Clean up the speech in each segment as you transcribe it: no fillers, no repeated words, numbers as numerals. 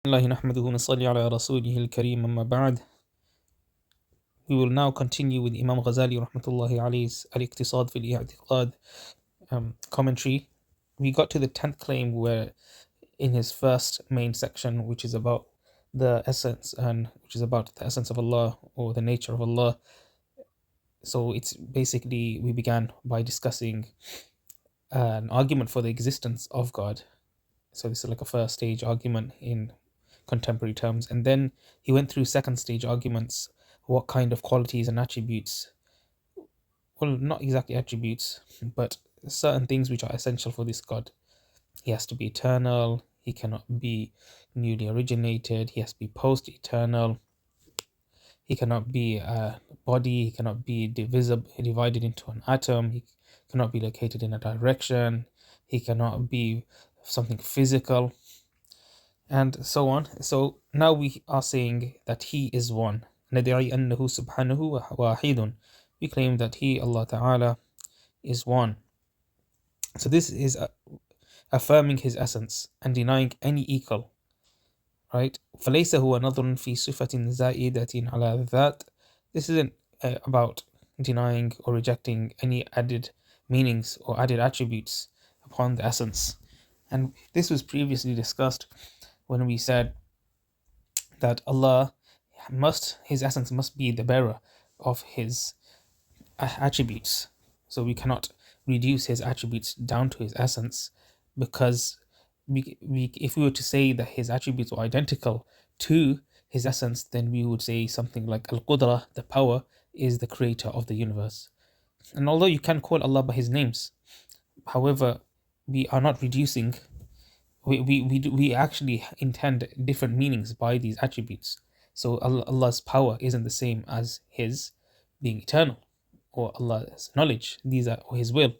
الله نحمده ونصلي على رسوله الكريم أما بعد. We will now continue with Imam Ghazali rahmatullahi alayhi's iqtisad fil i'tiqad commentary. We got to the 10th claim where in his first main section, which is about the essence of Allah or the nature of Allah. So it's basically, we began by discussing an argument for the existence of God. So this is like a first stage argument in contemporary terms, and then he went through second stage arguments, what kind of qualities and attributes, well, not exactly attributes, but certain things which are essential for this God. He has to be eternal, he cannot be newly originated, he has to be post-eternal, he cannot be a body, he cannot be divided into an atom, he cannot be located in a direction, he cannot be something physical, and so on. So now we are saying that he is one. ندعي أنه سبحانه واحد. We claim that he, Allah Ta'ala, is one. So this is affirming his essence and denying any equal, right? فليس هو نظر في صفة زائدة على الذات. This isn't about denying or rejecting any added meanings or added attributes upon the essence. And this was previously discussed when we said that Allah his essence must be the bearer of his attributes. So we cannot reduce his attributes down to his essence, because if we were to say that his attributes were identical to his essence, then we would say something like Al-Qudra, the power, is the creator of the universe. And although you can call Allah by his names, however, we are not reducing, we actually intend different meanings by these attributes. So Allah's power isn't the same as his being eternal, or Allah's knowledge, or his will.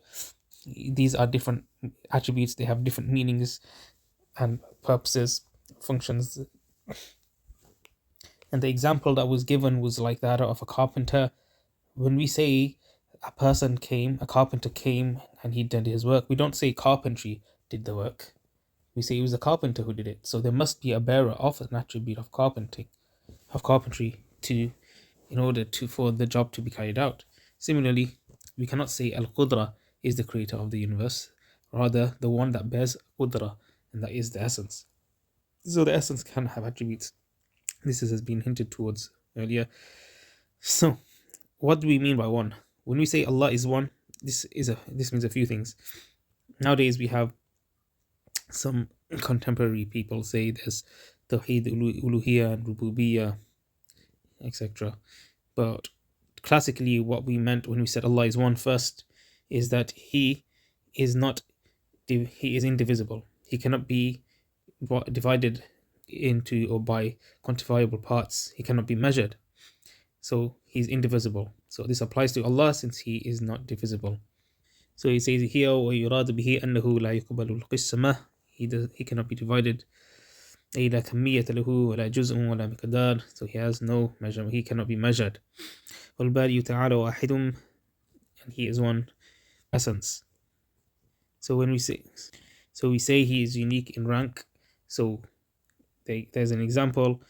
These are different attributes, they have different meanings and purposes, functions. And the example that was given was like that of a carpenter. When we say a carpenter came and he did his work, we don't say carpentry did the work. We say it was a carpenter who did it. So there must be a bearer of an attribute of carpentry in order for the job to be carried out. Similarly, we cannot say Al-Qudra is the creator of the universe, rather the one that bears Qudra, and that is the essence. So the essence can have attributes. This has been hinted towards earlier. So what do we mean by one? When we say Allah is one, this means a few things. Nowadays we have some contemporary people say there's Tawheed Uluhiyya and Rububiyyah, etc. But classically, what we meant when we said Allah is one first is that he is indivisible. He cannot be divided into or by quantifiable parts. He cannot be measured. So he's indivisible. So this applies to Allah since he is not divisible. So he says here, وَيُرَادُ بِهِ أَنَّهُ لَا يُقْبَلُ الْقِسْمَةِ. He cannot be divided. أي لا كمية له ولا جزء ولا مقدار. So he has no measurement. He cannot be measured. والباري تعالى واحد, and he is one essence. So we say he is unique in rank. So there's an example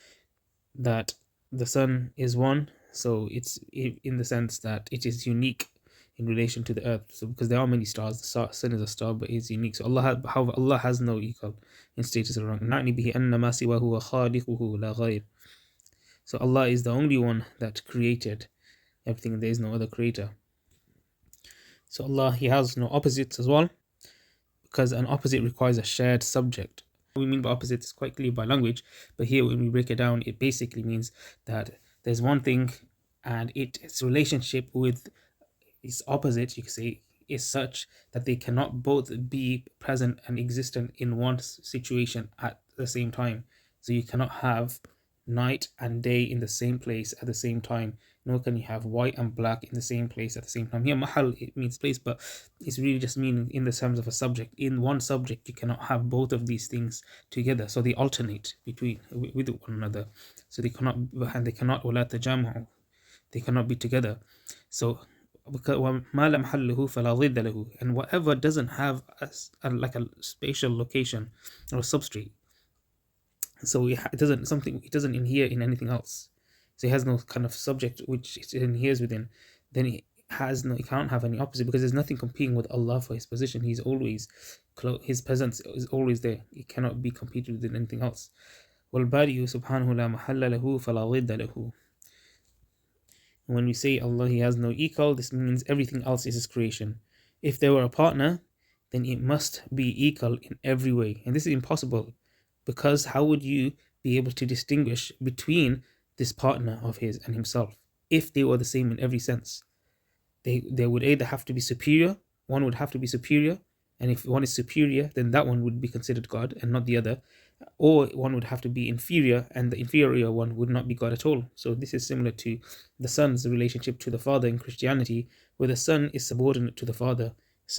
that the sun is one. So it's in the sense that it is unique in relation to the earth. So because there are many stars, the sun is a star, but it's unique. So Allah has no equal in status or rank. So Allah is the only one that created everything, and there is no other creator. So Allah, he has no opposites as well, because an opposite requires a shared subject. What we mean by opposite is quite clear by language, but here when we break it down, it basically means that there's one thing and its relationship with its opposite, you could say, is such that they cannot both be present and existent in one situation at the same time. So you cannot have night and day in the same place at the same time, nor can you have white and black in the same place at the same time. Here mahal, it means place, but it's really just meaning in the terms of a subject. In one subject you cannot have both of these things together, so they alternate with one another. So they cannot ولا تجامعوا, they cannot be together. So وما لا محل له فلا ضد له, and whatever doesn't have like a spatial location or a substrate, So it doesn't inhere in anything else. So it has no kind of subject which it inheres within. Then it can't have any opposite, because there's nothing competing with Allah for his position. He's always his presence is always there. It cannot be competed with anything else. وَالْبَارِئُ سُبْحَانَهُ لَا مَحَلَّ لَهُ فَلَا ضِدَّ لَهُ. When we say Allah, he has no equal, this means everything else is his creation. If there were a partner, then it must be equal in every way. And this is impossible, because how would you be able to distinguish between this partner of his and himself if they were the same in every sense? They would either have to be superior, one would have to be superior, and if one is superior, then that one would be considered God and not the other, or one would have to be inferior, and the inferior one would not be God at all. So this is similar to the son's relationship to the father in Christianity, where the son is subordinate to the father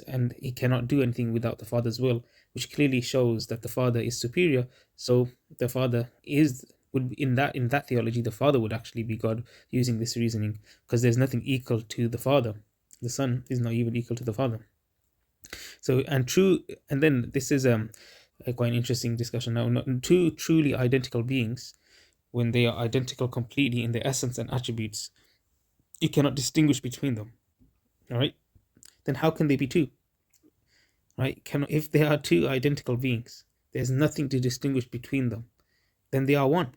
and he cannot do anything without the father's will, which clearly shows that the father is superior. So the father would in that theology, the father would actually be God, using this reasoning, because there's nothing equal to the father. The son is not even equal to the father. So and then this is quite an interesting discussion now. Two truly identical beings, when they are identical completely in their essence and attributes, you cannot distinguish between them. All right, then how can they be two? Right? If they are two identical beings, there's nothing to distinguish between them, then they are one.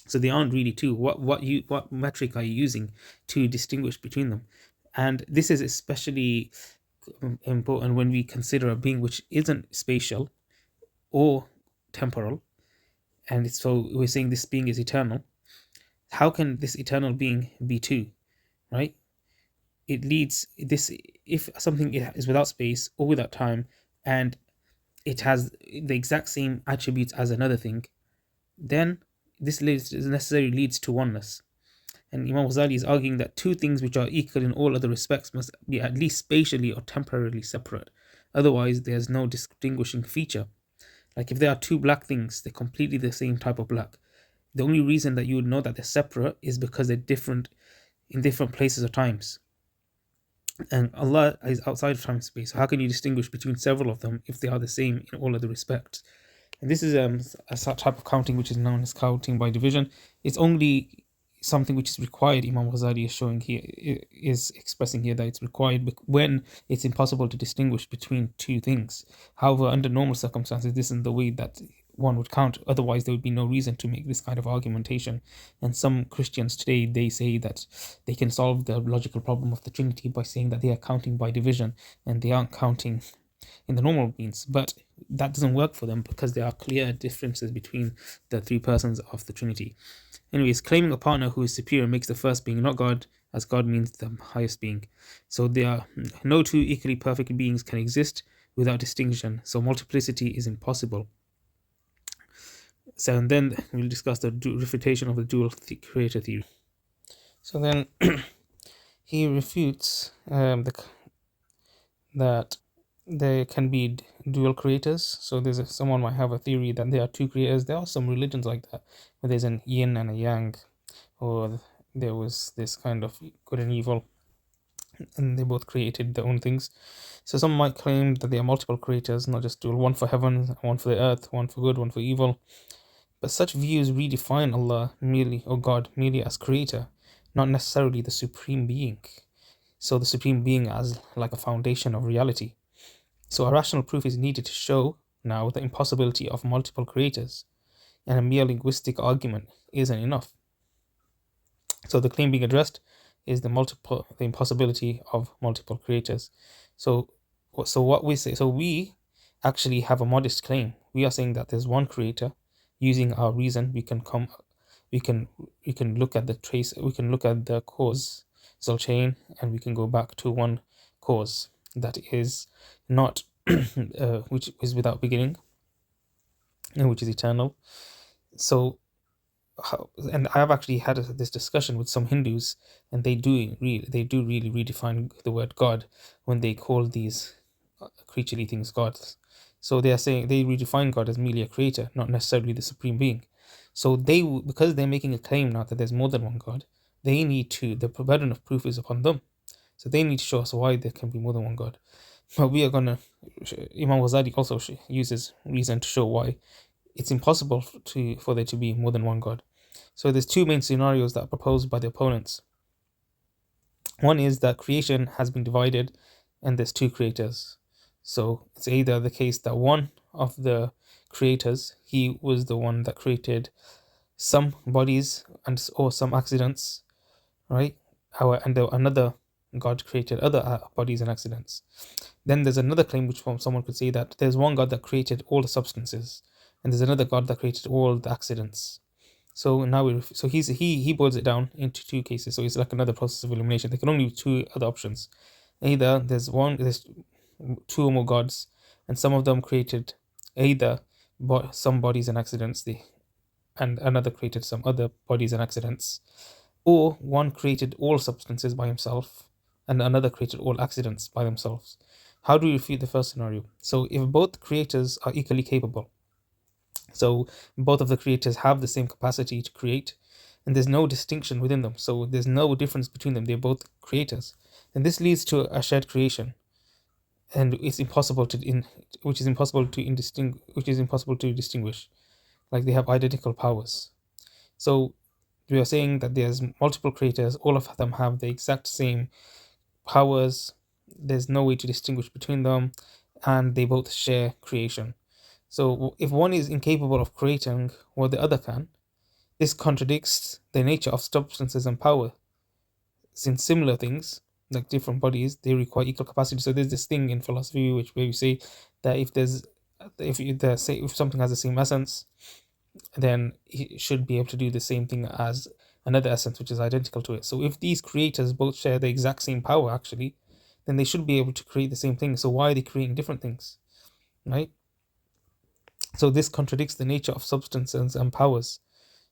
So they aren't really two. What metric are you using to distinguish between them? And this is especially important when we consider a being which isn't spatial or temporal, and so we're saying this being is eternal. How can this eternal being be two? Right? It leads this, if something is without space or without time, and it has the exact same attributes as another thing, then this necessarily leads to oneness. And Imam Ghazali is arguing that two things which are equal in all other respects must be at least spatially or temporarily separate. Otherwise, there's no distinguishing feature. Like if there are two black things, they're completely the same type of black. The only reason that you would know that they're separate is because they're different in different places or times. And Allah is outside of time and space. So how can you distinguish between several of them if they are the same in all other respects? And this is a type of counting which is known as counting by division. It's only something which is required. Imam Ghazali is showing here, is expressing here that it's required when it's impossible to distinguish between two things. However, under normal circumstances, this isn't the way that one would count. Otherwise, there would be no reason to make this kind of argumentation. And some Christians today, they say that they can solve the logical problem of the Trinity by saying that they are counting by division and they aren't counting in the normal means. But that doesn't work for them, because there are clear differences between the three persons of the Trinity. Anyways, claiming a partner who is superior makes the first being not God, as God means the highest being. So there are no two equally perfect beings can exist without distinction. So multiplicity is impossible. So and then we'll discuss the refutation of the dual creator theory. So then he refutes that there can be dual creators. So someone might have a theory that there are two creators. There are some religions like that, where there's an yin and a yang, or there was this kind of good and evil, and they both created their own things. So some might claim that there are multiple creators, not just dual, one for heaven, one for the earth, one for good, one for evil. But such views redefine Allah merely, or God merely, as creator, not necessarily the supreme being. So the supreme being as like a foundation of reality. So a rational proof is needed to show now the impossibility of multiple creators, and a mere linguistic argument isn't enough. So the claim being addressed is the impossibility of multiple creators. So what we say, so we actually have a modest claim. We are saying that there's one creator. Using our reason, we can look at the trace, we can look at the causal chain, and we can go back to one cause that is not which is without beginning, and which is eternal. So and I have actually had this discussion with some Hindus, and they do really redefine the word God when they call these creaturely things gods. So they are saying they redefine God as merely a creator, not necessarily the supreme being. So because they're making a claim now that there's more than one God, they need to, the burden of proof is upon them. So they need to show us why there can be more than one God. But we are gonna, Imam Ghazali also uses reason to show why it's impossible for there to be more than one God. So there's two main scenarios that are proposed by the opponents. One is that creation has been divided and there's two creators. So it's either the case that one of the creators, he was the one that created some bodies and or some accidents, right? And another God created other bodies and accidents. Then there's another claim which someone could say that there's one God that created all the substances, and there's another God that created all the accidents. So now he boils it down into two cases. So it's like another process of elimination. There can only be two other options. Either there's two or more gods, and some of them created either some bodies and accidents, and another created some other bodies and accidents, or one created all substances by himself, and another created all accidents by themselves. How do you refute the first scenario? So if both creators are equally capable, so both of the creators have the same capacity to create, and there's no distinction within them. So there's no difference between them. They're both creators, and this leads to a shared creation, and it's impossible which is impossible to distinguish. Like they have identical powers. So we are saying that there's multiple creators. All of them have the exact same powers. There's no way to distinguish between them, and they both share creation. So if one is incapable of creating what the other can, this contradicts the nature of substances and power. Since similar things, like different bodies, they require equal capacity. So there's this thing in philosophy where we say that if something has the same essence, then it should be able to do the same thing as another essence which is identical to it. So if these creators both share the exact same power, actually, then they should be able to create the same thing. So why are they creating different things, right? So this contradicts the nature of substances and powers,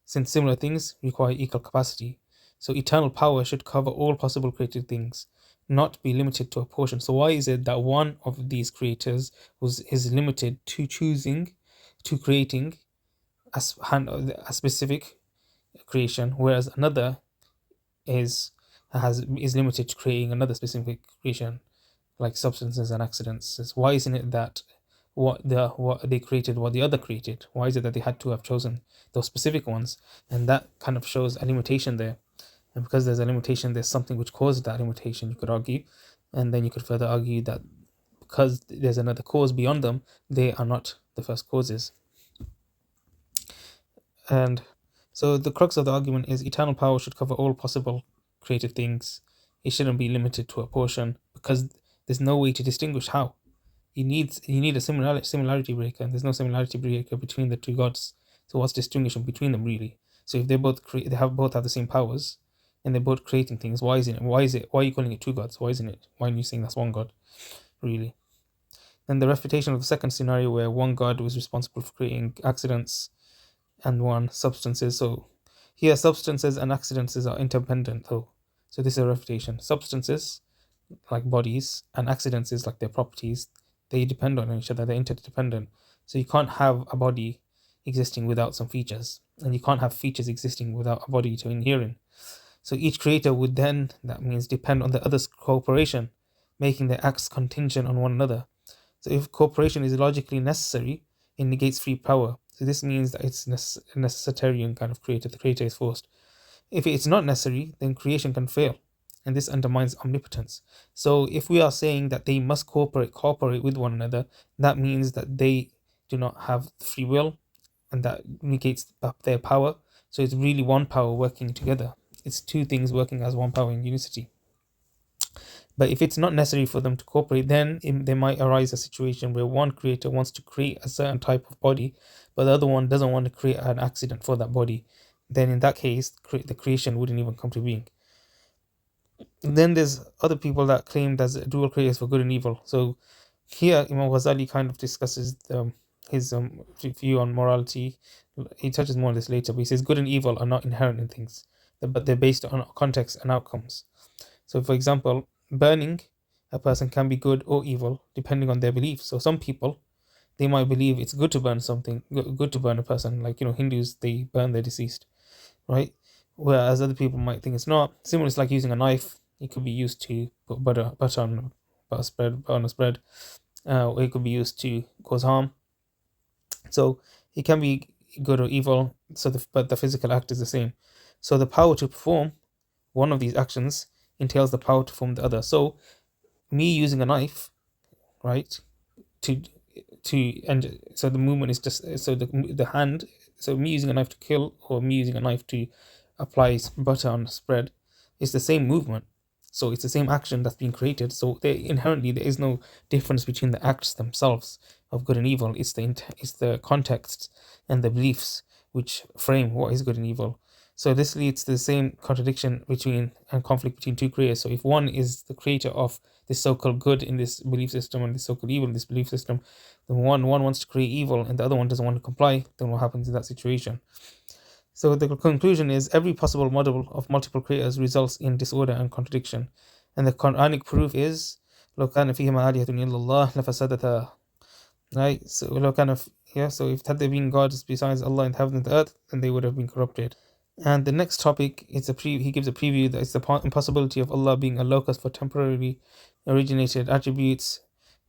since similar things require equal capacity. So eternal power should cover all possible created things, not be limited to a portion. So why is it that one of these creators is limited to creating a specific creation, whereas another is limited to creating another specific creation, like substances and accidents? Why isn't it that what they created, what the other created? Why is it that they had to have chosen those specific ones? And that kind of shows a limitation there. And because there's a limitation, there's something which caused that limitation, you could argue. And then you could further argue that because there's another cause beyond them, they are not the first causes. And so the crux of the argument is eternal power should cover all possible creative things. It shouldn't be limited to a portion, because there's no way to distinguish how. You need a similarity breaker, and there's no similarity breaker between the two gods. So what's distinguishing between them really? So if they both both have the same powers, and they're both creating things, why are you calling it two gods? Why aren't you saying that's one god, really? Then the refutation of the second scenario, where one god was responsible for creating accidents and one substances. So here substances and accidents are interdependent though. So this is a refutation. Substances, like bodies, and accidents is like their properties, they depend on each other, they're interdependent. So you can't have a body existing without some features, and you can't have features existing without a body to inhere in. So each creator would then, that means, depend on the other's cooperation, making their acts contingent on one another. So if cooperation is logically necessary, it negates free power. So this means that it's a necessitarian kind of creator. The creator is forced. If it's not necessary, then creation can fail, and this undermines omnipotence. So if we are saying that they must cooperate with one another, that means that they do not have free will, and that negates their power. So it's really one power working together. It's two things working as one power in unity. But if it's not necessary for them to cooperate, then there might arise a situation where one creator wants to create a certain type of body, but the other one doesn't want to create an accident for that body. Then in that case, the creation wouldn't even come to being. And then there's other people that claim there's dual creators for good and evil. So here Imam Ghazali kind of discusses his view on morality. He touches more on this later, but he says good and evil are not inherent in things, but they're based on context and outcomes. So for example, burning a person can be good or evil depending on their beliefs. So some people, they might believe it's good to burn something, good to burn a person. Like, Hindus, they burn their deceased, right? Whereas other people might think it's not. Similar, it's like using a knife. It could be used to put butter on a spread, or it could be used to cause harm. So It can be good or evil, but the physical act is the same. So the power to perform one of these actions entails the power to perform the other. So me using a knife, right, to and so the movement is just so the hand. So me using a knife to kill or me using a knife to apply butter on spread is the same movement. So it's the same action that's being created. So inherently there is no difference between the acts themselves of good and evil. It's the context and the beliefs which frame what is good and evil. So this leads to the same contradiction between and conflict between two creators. So if one is the creator of this so-called good in this belief system and this so-called evil in this belief system, then one wants to create evil and the other one doesn't want to comply, then what happens in that situation? So the conclusion is every possible model of multiple creators results in disorder and contradiction. And the Quranic proof is لو كان فيهما آلهة إلا الله لفسدتا. Right? So لو كان so if had there been gods besides Allah in heaven and the earth, then they would have been corrupted. And the next topic is he gives a preview that it's the impossibility of Allah being a locus for temporarily originated attributes,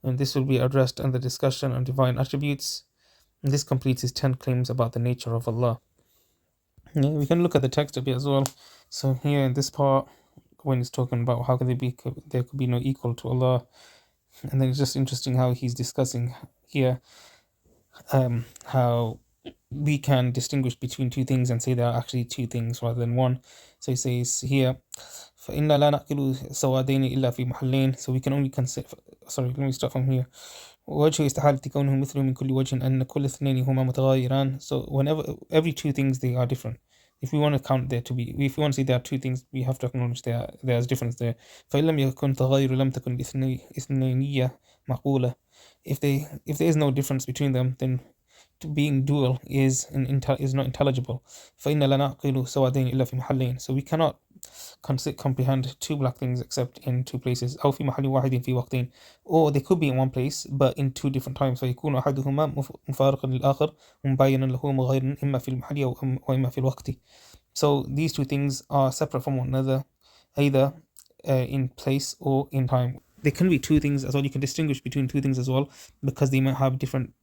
and this will be addressed in the discussion on divine attributes. And this completes his 10 claims about the nature of Allah. Yeah, we can look at the text a bit as well. So here in this part, when he's talking about how can there could be no equal to Allah, and then it's just interesting how he's discussing here how we can distinguish between two things and say there are actually two things rather than one. So he says here, فإنا لا نعقل سوادين إلا في محلين. So we can only consider. Sorry, let me start from here. وجه استحالة كونه مثل من كل وجه أن كل اثنين هما متغايران. So whenever every two things they are different. If we want to count there to be, if we want to say there are two things, we have to acknowledge there's difference there. فإن لم يكن تغاير لم تكن الاثنينية معقولة. If there is no difference between them, then being dual is not intelligible. فإن لا نعقل سوادين إلا في محلين. So we cannot comprehend two black things except in two places. أو في محل واحد في وقتين. Or they could be in one place but in two different times. فيكون أحدهما مفارقا للآخر مباينا له مغايرا إما في المحل وإما في الوقت. So these two things are separate from one another, either in place or in time. There can be two things as well. You can distinguish between two things as well because they might have different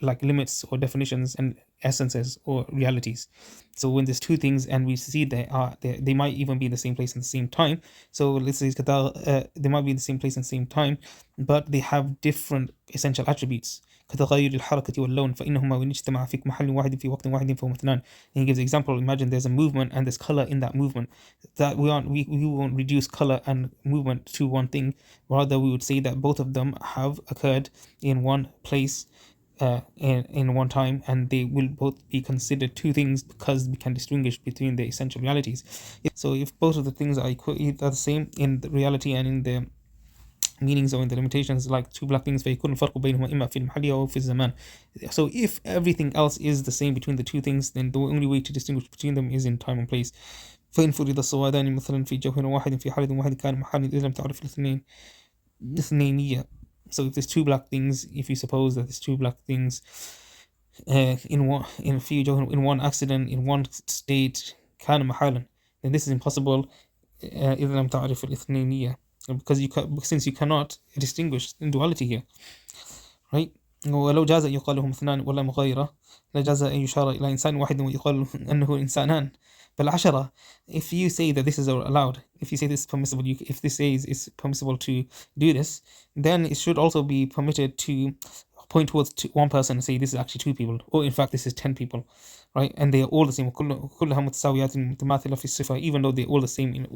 like limits or definitions and essences or realities. So when there's two things and we see they might even be in the same place at the same time. So let's say they might be in the same place at the same time, but they have different essential attributes. كتغير الحركة واللون فإنهما وإن اجتمعا في محل واحد في وقت واحد فهما اثنان. And he gives an example. Imagine there's a movement and there's color in that movement. That we won't reduce color and movement to one thing. Rather, we would say that both of them have occurred in one place in one time, and they will both be considered two things because we can distinguish between the essential realities. So if both of the things are the same in the reality and in the meanings or in the limitations, like two black things, فيكون الفرق بينهما إما في المحل أو في الزمان. So if everything else is the same between the two things, then the only way to distinguish between them is in time and place. فإن فرض السوادان مثلا في جوهر واحد في حالة واحد كان محال إذا لم تعرف الاثنينية. So if there's two black things, if you suppose that there's two black things in one accident in one state كان محالا, then this is impossible إذا لم تعرف الاثنينية, because since you cannot distinguish in duality here, right? ولو جاز أن يقال لهم اثنان ولا مغايرة لجاز أن يشار إلى إنسان واحد ويقال أنه إنسانان بل عشرة. If you say that this is allowed, if you say this is permissible, if this says it's permissible to do this, then it should also be permitted to point towards one person and say this is actually two people, or in fact this is 10 people, right? And they are all the same. كلها متساويات متماثلة في الصفة, even though they're all the same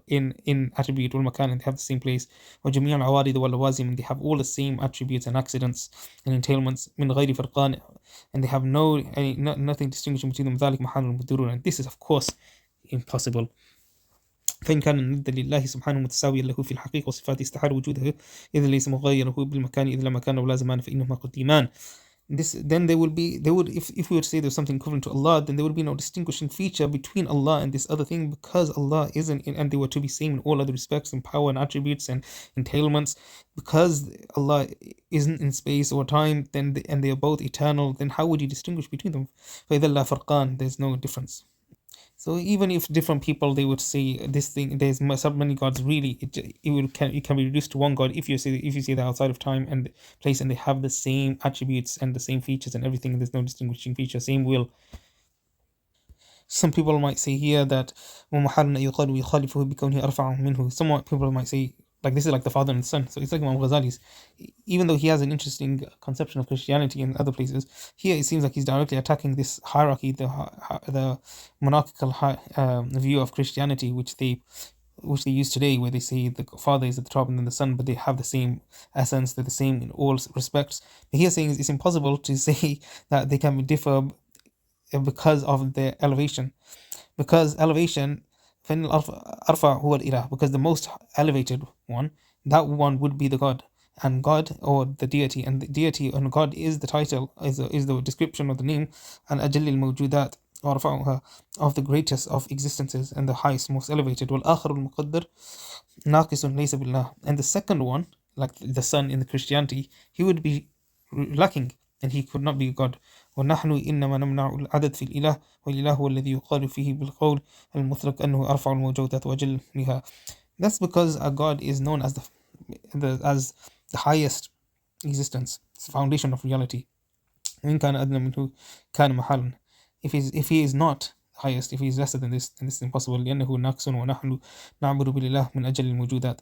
in attribute والمكان, and they have the same place. وجميع العوارض واللوازم, and they have all the same attributes and accidents and entailments من غير فرقان, and they have nothing distinguishing between them. ذلك محال المقدرون, and this is of course impossible. فإن كان الند لله سبحانه متساويا له في الحقيقة وصفاته استحال وجوده إذا ليس مغايره بالمكان إذا لا مكان ولا زمان فإنهما قديمان. Then they would if we would say there's something equivalent to Allah, then there would be no distinguishing feature between Allah and this other thing, because Allah isn't and they were to be same in all other respects, in power and attributes and entailments. Because Allah isn't in space or time, then and they are both eternal, then how would you distinguish between them? فإذا لا فرقان, there's no difference. So even if different people they would say this thing, there's so many gods. Really, it can be reduced to one god if you see that outside of time and place, and they have the same attributes and the same features and everything. There's no distinguishing feature, same will. Some people might say here that ومحال أن يقال يخالفه بكونه أرفع منه. Some people might say like this is like the father and the son. So it's like Imam Ghazali's. Even though he has an interesting conception of Christianity in other places, here it seems like he's directly attacking this hierarchy, the monarchical view of Christianity, which they use today, where they say the father is at the top and then the son, but they have the same essence, they're the same in all respects. But here saying it's impossible to say that they can differ because of their elevation. Because elevation, فإن الأرفع هو الإله, because the most elevated one, that one would be the God. And God, or the deity, and the deity and God is the title, is the description of the name, and أجل الموجودات وأرفعها, of the greatest of existences and the highest, most elevated. والآخر المقدر ناقص ليس بالله. And the second one, like the son in the Christianity, he would be lacking and he could not be God. ونحن إنما نمنع العدد في الإله والإله هو الذي يقال فيه بالقول المطلق أنه أرفع الموجودات وأجلها. That's because a God is known as the highest existence, it's the foundation of reality. وإن كان أدنى منه كان محالا. If he is not highest, if he is lesser than this, then this is impossible. لأنه ناقص ونحن نعبد بالله من أجل الموجودات.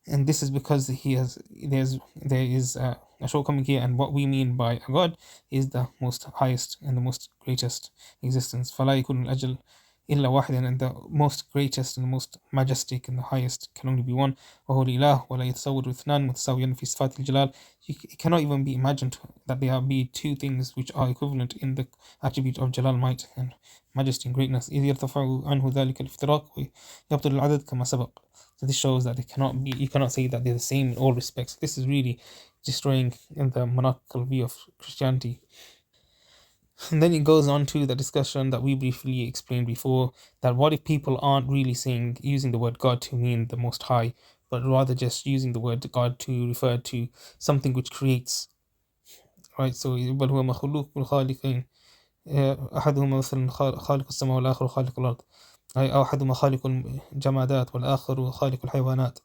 And this is because there is a shortcoming here, and what we mean by a God is the most highest and the most greatest existence. فلا يكون الأجل إلا واحدا, and the most greatest and the most majestic and the highest can only be one. وهو الإله ولا يتصور اثنان متساويان في صفات الجلال. It cannot even be imagined that there be two things which are equivalent in the attribute of Jalal, might, and majesty and greatness. إذ يرتفع عنه ذلك الافتراق ويبطل العدد كما سبق. So this shows that you cannot say that they're the same in all respects. This is really destroying in the monarchical view of Christianity. And then it goes on to the discussion that we briefly explained before, that what if people aren't really using the word God to mean the Most High, but rather just using the word God to refer to something which creates, right? So بل هو مخلوق الخالقين أحدهما مثلا خالق السماء والآخر خالق الأرض، أو أحدهما خالق الجمادات والآخر خالق الحيوانات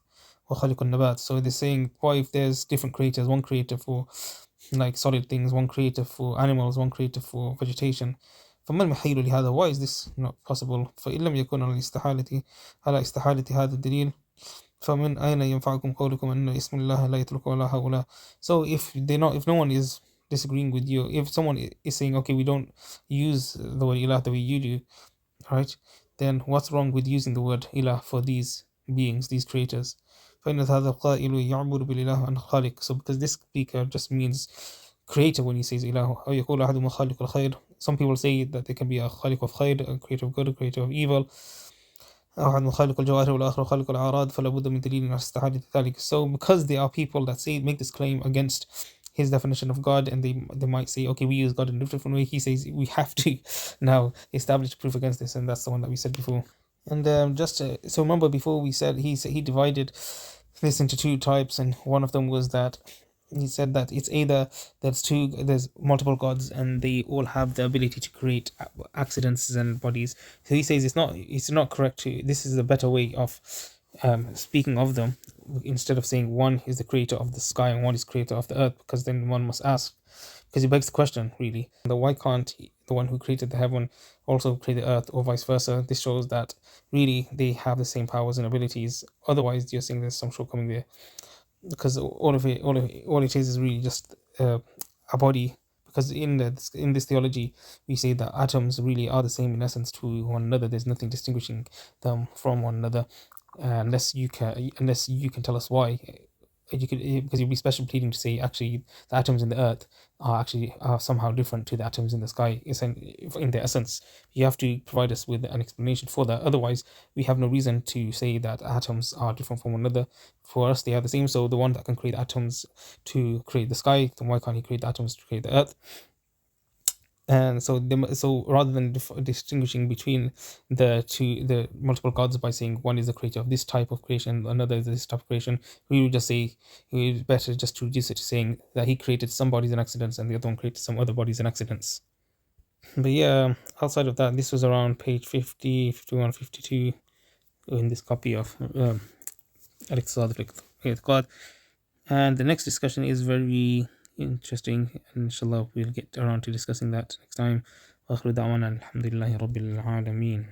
وخالق النبات. So they're saying, what if there's different creators, one creator for like solid things, one creator for animals, one creator for vegetation. فما المحيل لهذا? Why is this not possible? فإن لم يكن على استحالة هذا الدليل فمن أين ينفعكم قولكم أن اسم الله لا يترك ولا هؤلاء. So if no one is disagreeing with you, if someone is saying, okay, we don't use the word ilah the way you do, right, then what's wrong with using the word ilah for these beings, these creators? فإن هذا القائل يعبر بالإله عن خالق. So because this speaker just means creator when he says ilah. أو يقول أحدهما خالق الخير. Some people say that there can be a خالق of خير, a creator of good, a creator of evil. أحد خالق الجواهر والآخر خالق الأعراض فلا بد من دليل على استحالة ذلك. So because there are people that make this claim against his definition of God, and they might say, okay, we use God in a different way, he says we have to now establish proof against this, and that's the one that we said before. And so remember before we said he divided this into two types, and one of them was that he said that it's either there's multiple gods and they all have the ability to create accidents and bodies. So he says it's not correct to, this is a better way of speaking of them, instead of saying one is the creator of the sky and one is creator of the earth, because then one must ask, because it begs the question really, why can't the one who created the heaven also create the earth, or vice versa? This shows that really they have the same powers and abilities. Otherwise you're saying there's some shortcoming there, because all it is really just a body. Because in this theology we say that atoms really are the same in essence to one another. There's nothing distinguishing them from one another, unless you can tell us why. You could, because you'd be special pleading to say actually the atoms in the earth are somehow different to the atoms in the sky in their essence. You have to provide us with an explanation for that. Otherwise we have no reason to say that atoms are different from one another. For us they are the same. So the one that can create atoms to create the sky, then why can't he create the atoms to create the earth? And so rather than distinguishing between the multiple gods by saying one is the creator of this type of creation, another is this type of creation, we would just say it's better just to reduce it to saying that he created some bodies and accidents and the other one created some other bodies and accidents. But yeah, outside of that, this was around page 50, 51, 52 in this copy of الاقتصاد في الاعتقاد. And the next discussion is very interesting, and inshallah we'll get around to discussing that next time. وآخر دعوانا الحمد لله رب العالمين.